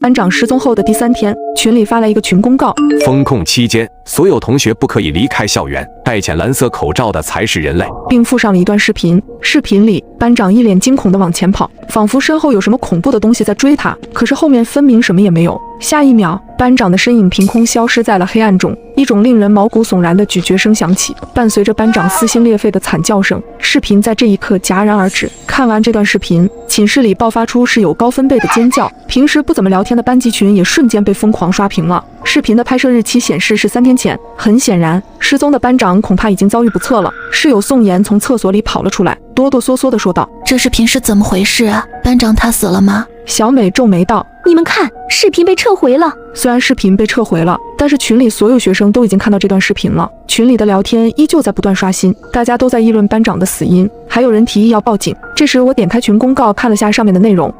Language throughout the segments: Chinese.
班长失踪后的第3天，群里发来一个群公告：封控期间，所有同学不可以离开校园，戴浅蓝色口罩的才是人类，并附上了一段视频。视频里，班长一脸惊恐地往前跑，仿佛身后有什么恐怖的东西在追他，可是后面分明什么也没有。下一秒，班长的身影凭空消失在了黑暗中，一种令人毛骨悚然的咀嚼声响起，伴随着班长撕心裂肺的惨叫声。视频在这一刻戛然而止。看完这段视频，寝室里爆发出室友高分贝的尖叫，平时不怎么聊天的班级群也瞬间被疯狂刷屏了。视频的拍摄日期显示是3天前，很显然，失踪的班长恐怕已经遭遇不测了。室友宋妍从厕所里跑了出来，哆哆嗦嗦地说道：“这视频是怎么回事啊？班长他死了吗？”小美皱眉道：“你们看，视频被撤回了。”虽然视频被撤回了，但是群里所有学生都已经看到这段视频了。群里的聊天依旧在不断刷新，大家都在议论班长的死因，还有人提议要报警。这时我点开群公告看了下上面的内容：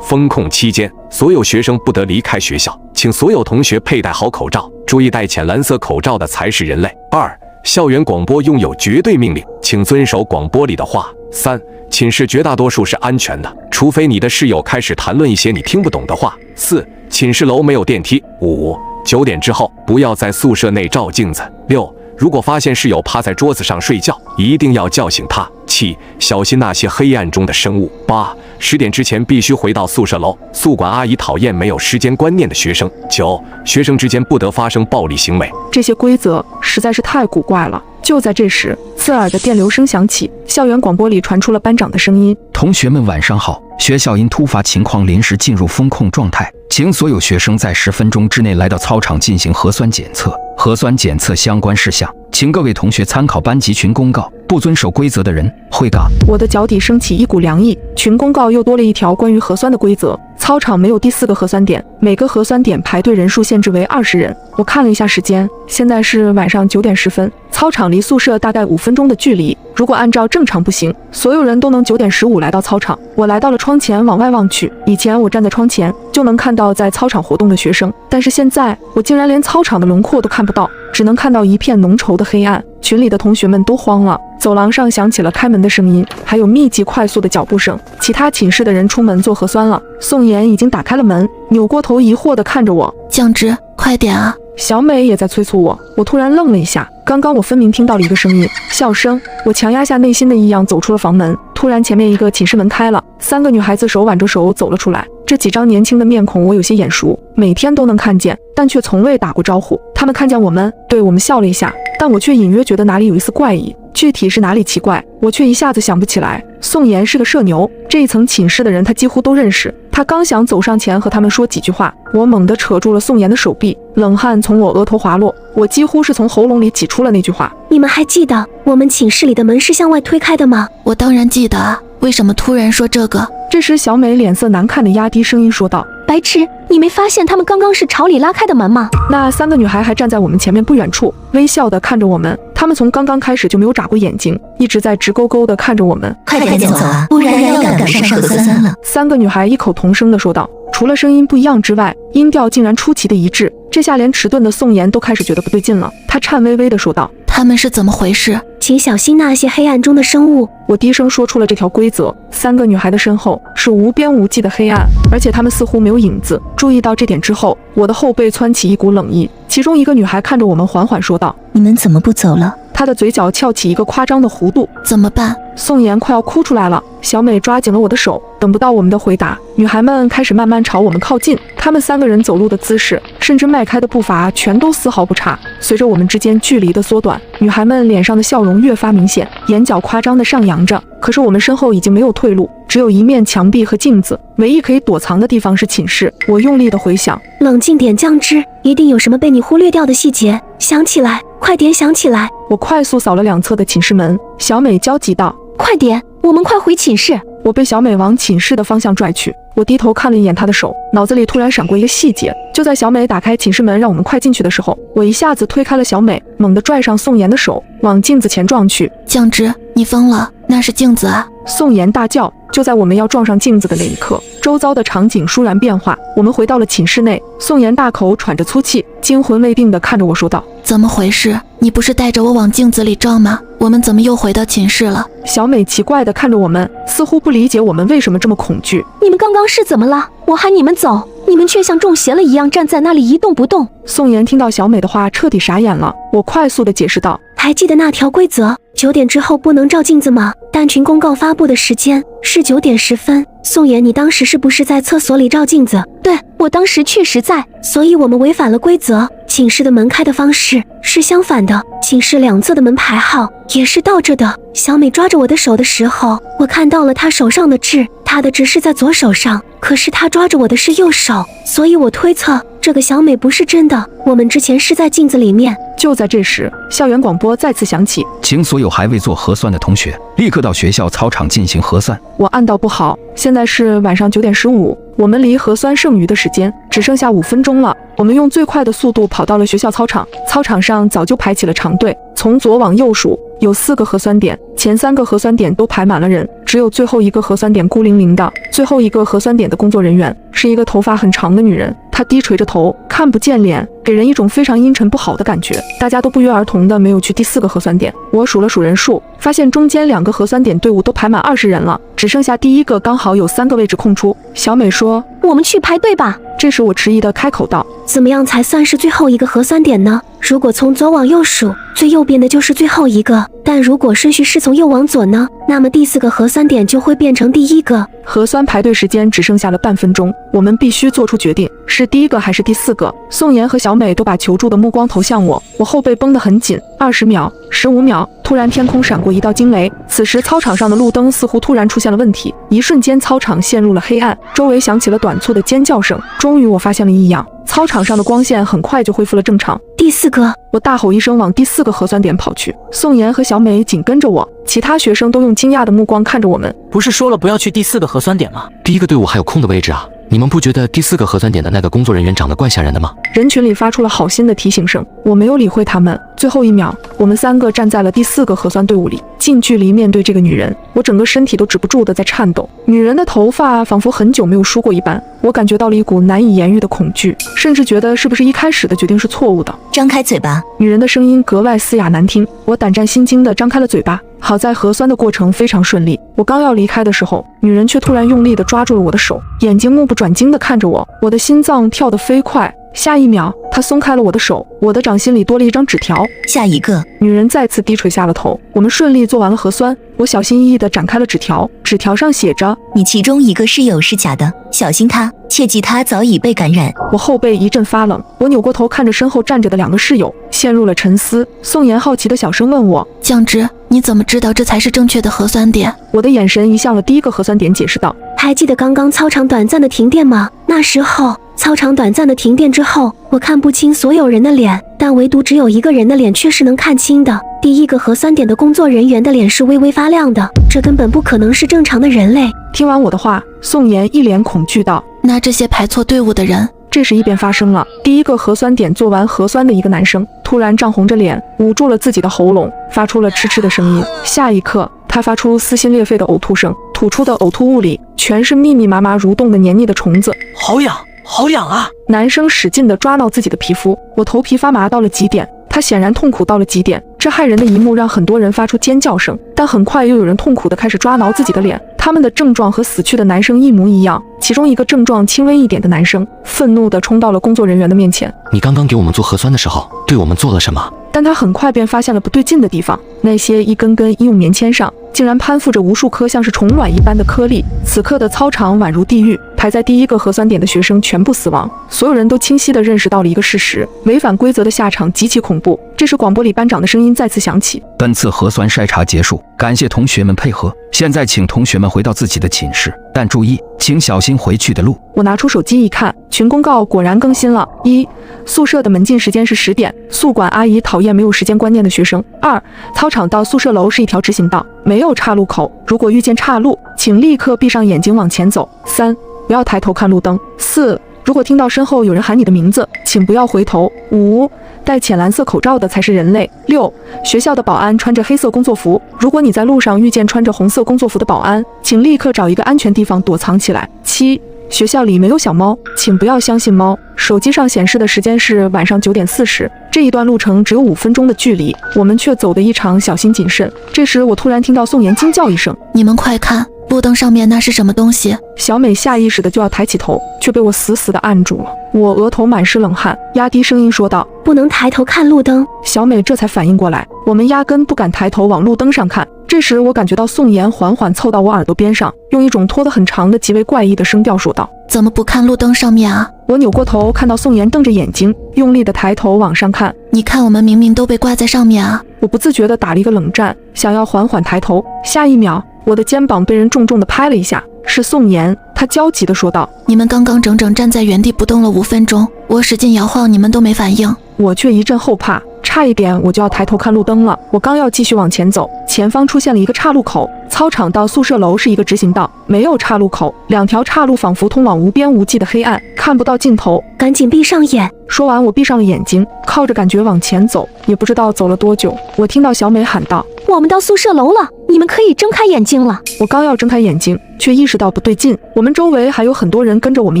封控期间，所有学生不得离开学校，请所有同学佩戴好口罩，注意戴浅蓝色口罩的才是人类。2. 校园广播拥有绝对命令，请遵守广播里的话。3. 寝室绝大多数是安全的，除非你的室友开始谈论一些你听不懂的话。4. 寝室楼没有电梯。5. 9点之后不要在宿舍内照镜子。6. 如果发现室友趴在桌子上睡觉，一定要叫醒他。7. 小心那些黑暗中的生物。8. 10点之前必须回到宿舍楼，宿管阿姨讨厌没有时间观念的学生。9. 学生之间不得发生暴力行为。这些规则实在是太古怪了。就在这时，刺耳的电流声响起，校园广播里传出了班长的声音：“同学们晚上好，学校因突发情况临时进入封控状态，请所有学生在10分钟之内来到操场进行核酸检测。核酸检测相关事项，请各位同学参考班级群公告，不遵守规则的人会的。”我的脚底升起一股凉意，群公告又多了一条关于核酸的规则。操场没有第4个核酸点，每个核酸点排队人数限制为20人。我看了一下时间，现在是晚上9点10分，操场离宿舍大概5分钟的距离。如果按照正常步行，所有人都能9点15来到操场。我来到了窗前，往外望去。以前我站在窗前就能看到在操场活动的学生，但是现在我竟然连操场的轮廓都看不到，只能看到一片浓稠的黑暗。群里的同学们都慌了，走廊上响起了开门的声音，还有密集快速的脚步声。其他寝室的人出门做核酸了。宋妍已经打开了门，扭过头疑惑地看着我：“降职，快点啊！”小美也在催促我。我突然愣了一下，刚刚我分明听到了一个声音，笑声。我强压下内心的异样，走出了房门。突然前面一个寝室门开了，3个女孩子手挽着手走了出来。这几张年轻的面孔我有些眼熟，每天都能看见，但却从未打过招呼。她们看见我们，对我们笑了一下，但我却隐约觉得哪里有一丝怪异，具体是哪里奇怪，我却一下子想不起来。宋妍是个社牛，这一层寝室的人她几乎都认识。她刚想走上前和他们说几句话，我猛地扯住了宋妍的手臂，冷汗从我额头滑落，我几乎是从喉咙里挤出了那句话：“你们还记得我们寝室里的门是向外推开的吗？”我当然记得啊，为什么突然说这个？这时小美脸色难看的压低声音说道：“白痴，你没发现他们刚刚是朝里拉开的门吗？”那3个女孩还站在我们前面不远处，微笑地看着我们。她们从刚刚开始就没有眨过眼睛，一直在直勾勾地看着我们。快点走啊，不然要赶不上核酸了。3个女孩异口同声地说道，除了声音不一样之外，音调竟然出奇的一致。这下连迟钝的宋妍都开始觉得不对劲了，她颤巍巍地说道：“他们是怎么回事？请小心那些黑暗中的生物。”我低声说出了这条规则。3个女孩的身后是无边无际的黑暗，而且她们似乎没有影子。注意到这点之后，我的后背窜起一股冷意。其中一个女孩看着我们缓缓说道：“你们怎么不走了？”她的嘴角翘起一个夸张的弧度。怎么办？宋妍快要哭出来了。小美抓紧了我的手，等不到我们的回答，女孩们开始慢慢朝我们靠近。她们3个人走路的姿势，甚至迈开的步伐，全都丝毫不差。随着我们之间距离的缩短，女孩们脸上的笑容越发明显，眼角夸张地上扬着。可是我们身后已经没有退路，只有一面墙壁和镜子，唯一可以躲藏的地方是寝室。我用力地回想，冷静点，降之，一定有什么被你忽略掉的细节，想起来，快点想起来。我快速扫了2侧的寝室门，小美焦急道：“快点，我们快回寝室。”我被小美往寝室的方向拽去，我低头看了一眼她的手，脑子里突然闪过一个细节，就在小美打开寝室门让我们快进去的时候，我一下子推开了小美，猛地拽上宋妍的手，往镜子前撞去。降之，你疯了，那是镜子啊！宋妍大叫，就在我们要撞上镜子的那一刻，周遭的场景倏然变化，我们回到了寝室内。宋妍大口喘着粗气，惊魂未定地看着我说道：“怎么回事？你不是带着我往镜子里照吗？我们怎么又回到寝室了？”小美奇怪地看着我们，似乎不理解我们为什么这么恐惧。你们刚刚是怎么了？我喊你们走，你们却像中邪了一样站在那里一动不动。宋妍听到小美的话，彻底傻眼了。我快速地解释道：“还记得那条规则，9点之后不能照镜子吗？但群公告发布的时间是9点10分。宋妍，你当时是不是在厕所里照镜子？对，我当时确实在，所以我们违反了规则。寝室的门开的方式是相反的，寝室两侧的门牌号也是倒着的。小美抓着我的手的时候，我看到了她手上的痣，她的痣是在左手上，可是她抓着我的是右手，所以我推测这个小美不是真的。我们之前是在镜子里面。”就在这时，校园广播再次响起，请所有还未做核酸的同学立刻到学校操场进行核酸。我暗道不好，现在是晚上9点15，我们离核酸剩余的时间只剩下5分钟了。我们用最快的速度跑到了学校操场，操场上早就排起了长队，从左往右数，有4个核酸点，前3个核酸点都排满了人，只有最后一个核酸点孤零零的。最后一个核酸点的工作人员是一个头发很长的女人，她低垂着头，看不见脸，给人一种非常阴沉不好的感觉。大家都不约而同的没有去第4个核酸点。我数了数人数，发现中间2个核酸点队伍都排满20人了，只剩下第1个刚好有3个位置空出。小美说：“我们去排队吧。”这时我迟疑的开口道：“怎么样才算是最后一个核酸点呢？如果从左往右数，最右边的就是最后一个，但如果顺序是从右往左呢？那么第4个核酸点就会变成第1个。”核酸排队时间只剩下了半分钟，我们必须做出决定，是第1个还是第4个？宋妍和小美都把求助的目光投向我，我后背绷得很紧。20秒，15秒，突然天空闪过一道惊雷，此时操场上的路灯似乎突然出现了问题，一瞬间操场陷入了黑暗，周围响起了短促的尖叫声。终于我发现了异样，操场上的光线很快就恢复了正常。第4个，我大吼一声往第4个核酸点跑去，宋妍和小美紧跟着我，其他学生都用惊讶的目光看着我们。不是说了不要去第4个核酸点吗？第1个队伍还有空的位置啊，你们不觉得第4个核酸点的那个工作人员长得怪吓人的吗？人群里发出了好心的提醒声，我没有理会他们。最后1秒，我们3个站在了第4个核酸队伍里，近距离面对这个女人，我整个身体都止不住的在颤抖。女人的头发仿佛很久没有梳过一般，我感觉到了一股难以言喻的恐惧，甚至觉得是不是一开始的决定是错误的。张开嘴巴。女人的声音格外嘶哑难听，我胆战心惊地张开了嘴巴。好在核酸的过程非常顺利，我刚要离开的时候，女人却突然用力地抓住了我的手，眼睛目不转睛地看着我，我的心脏跳得飞快。下一秒，她松开了我的手，我的掌心里多了一张纸条。下一个。女人再次低垂下了头。我们顺利做完了核酸，我小心翼翼地展开了纸条，纸条上写着：“你其中一个室友是假的，小心他，切记他早已被感染。”我后背一阵发冷，我扭过头看着身后站着的2个室友，陷入了沉思。宋妍好奇地小声问我：“酱汁，你怎么知道这才是正确的核酸点？”我的眼神移向了第1个核酸点，解释道：“还记得刚刚操场短暂的停电吗？那时候操场短暂的停电之后，我看不清所有人的脸，但唯独只有1个人的脸却是能看清的。第1个核酸点的工作人员的脸是微微发亮的，这根本不可能是正常的人类。”听完我的话，宋妍一脸恐惧道：“那这些排错队伍的人……”这时异变发生了，第1个核酸点做完核酸的一个男生突然涨红着脸，捂住了自己的喉咙，发出了嗤嗤的声音。下一刻，他发出撕心裂肺的呕吐声，吐出的呕吐物里全是密密麻麻蠕动的黏腻的虫子。好痒，好痒啊！男生使劲地抓挠自己的皮肤，我头皮发麻到了极点。他显然痛苦到了极点，这骇人的一幕让很多人发出尖叫声，但很快又有人痛苦地开始抓挠自己的脸。他们的症状和死去的男生一模一样。其中一个症状轻微一点的男生愤怒地冲到了工作人员的面前：“你刚刚给我们做核酸的时候，对我们做了什么？”但他很快便发现了不对劲的地方，那些一根根医用棉签上竟然攀附着无数颗像是虫卵一般的颗粒。此刻的操场宛如地狱，排在第1个核酸点的学生全部死亡。所有人都清晰地认识到了一个事实：违反规则的下场极其恐怖。这时广播里班长的声音再次响起：“本次核酸筛查结束，感谢同学们配合。现在请同学们回到自己的寝室，但注意，请小心回去的路。”我拿出手机一看，群公告果然更新了：1. 宿舍的门禁时间是10点，宿管阿姨讨厌没有时间观念的学生。2. 操场到宿舍楼是一条直行道，没有岔路口，如果遇见岔路，请立刻闭上眼睛往前走。3. 不要抬头看路灯。4. 如果听到身后有人喊你的名字，请不要回头。5. 戴浅蓝色口罩的才是人类。6. 学校的保安穿着黑色工作服，如果你在路上遇见穿着红色工作服的保安，请立刻找一个安全地方躲藏起来。7. 学校里没有小猫，请不要相信猫。手机上显示的时间是晚上9点40，这一段路程只有5分钟的距离，我们却走得异常小心谨慎。这时我突然听到宋妍惊叫一声：“你们快看，路灯上面那是什么东西？”小美下意识的就要抬起头，却被我死死的按住了。我额头满是冷汗，压低声音说道：“不能抬头看路灯。”小美这才反应过来，我们压根不敢抬头往路灯上看。这时我感觉到宋妍缓缓凑到我耳朵边上，用一种拖得很长的极为怪异的声调说道：“怎么不看路灯上面啊？”我扭过头，看到宋妍瞪着眼睛，用力的抬头往上看。你看，我们明明都被挂在上面啊！我不自觉地打了一个冷战，想要缓缓抬头，下一秒，我的肩膀被人重重地拍了一下，是宋妍。她焦急地说道：“你们刚刚整整站在原地不动了5分钟，我使劲摇晃，你们都没反应。”我却一阵后怕，差一点我就要抬头看路灯了。我刚要继续往前走，前方出现了一个岔路口，操场到宿舍楼是一个直行道，没有岔路口，2条岔路仿佛通往无边无际的黑暗，看不到尽头。赶紧闭上眼。说完，我闭上了眼睛，靠着感觉往前走，也不知道走了多久，我听到小美喊道：“我们到宿舍楼了，你们可以睁开眼睛了。”我刚要睁开眼睛，却意识到不对劲，我们周围还有很多人跟着我们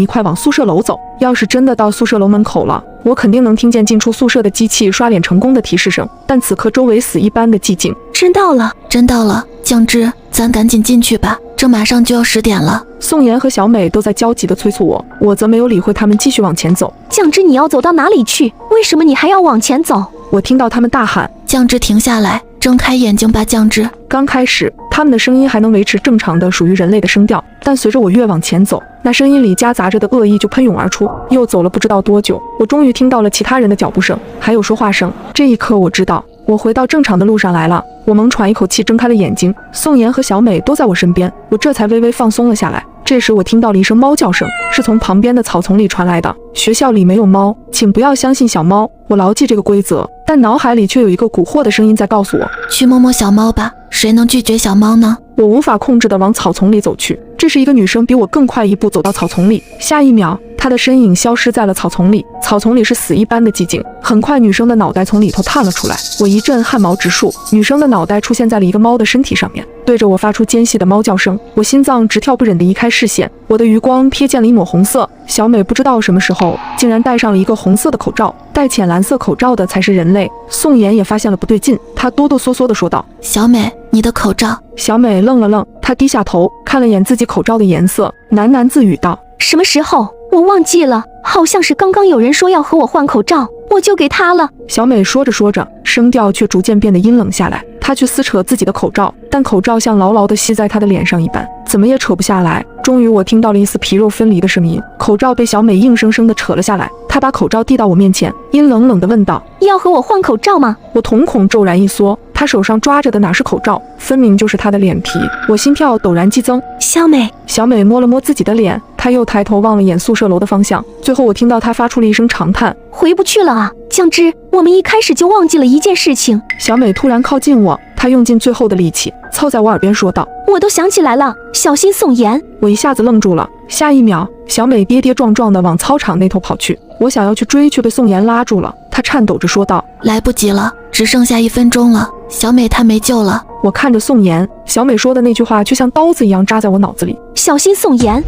一块往宿舍楼走。要是真的到宿舍楼门口了，我肯定能听见进出宿舍的机器刷脸成功的提示声，但此刻周围死一般的寂静。真到了，真到了，酱汁，咱赶紧进去吧，这马上就要10点了。宋妍和小美都在焦急地催促我，我则没有理会他们，继续往前走。酱汁，你要走到哪里去？为什么你还要往前走？我听到他们大喊：“酱汁，停下来，睁开眼睛吧，酱汁。”刚开始，他们的声音还能维持正常的属于人类的声调，但随着我越往前走，那声音里夹杂着的恶意就喷涌而出。又走了不知道多久，我终于听到了其他人的脚步声，还有说话声。这一刻，我知道我回到正常的路上来了。我猛喘一口气，睁开了眼睛，宋妍和小美都在我身边，我这才微微放松了下来。这时我听到了一声猫叫声，是从旁边的草丛里传来的。学校里没有猫，请不要相信小猫。我牢记这个规则，但脑海里却有一个蛊惑的声音在告诉我：去摸摸小猫吧，谁能拒绝小猫呢？我无法控制地往草丛里走去。这时一个女生比我更快一步走到草丛里，下一秒她的身影消失在了草丛里。草丛里是死一般的寂静，很快女生的脑袋从里头探了出来，我一阵汗毛直竖。女生的脑袋出现在了一个猫的身体上面，对着我发出尖细的猫叫声。我心脏直跳，不忍地移开视线，我的余光瞥见了一抹红色。小美不知道什么时候竟然戴上了一个红色的口罩，戴浅蓝色口罩的才是人类。宋妍也发现了不对劲，她哆哆嗦嗦地说道：“小美，你的口罩。”小美愣了愣，她低下头看了眼自己口罩的颜色，喃喃自语道：“什么时候？我忘记了，好像是刚刚有人说要和我换口罩，我就给他了。”小美说着说着，声调却逐渐变得阴冷下来。她去撕扯自己的口罩，但口罩像牢牢地吸在她的脸上一般，怎么也扯不下来。终于我听到了一丝皮肉分离的声音，口罩被小美硬生生地扯了下来。她把口罩递到我面前，阴冷冷地问道：“要和我换口罩吗？”我瞳孔骤然一缩，她手上抓着的哪是口罩，分明就是她的脸皮。我心跳陡然激增。小美，小美摸了摸自己的脸，她又抬头望了眼宿舍楼的方向，最后我听到她发出了一声长叹：“回不去了啊，酱汁，我们一开始就忘记了一件事情。”小美突然靠近我，她用尽最后的力气凑在我耳边说道：“我都想起来了，小心宋妍。”我一下子愣住了，下一秒，小美跌跌撞撞地往操场那头跑去。我想要去追，却被宋妍拉住了。她颤抖着说道：“来不及了，只剩下1分钟了，小美她没救了。”我看着宋妍，小美说的那句话就像刀子一样扎在我脑子里。小心宋妍。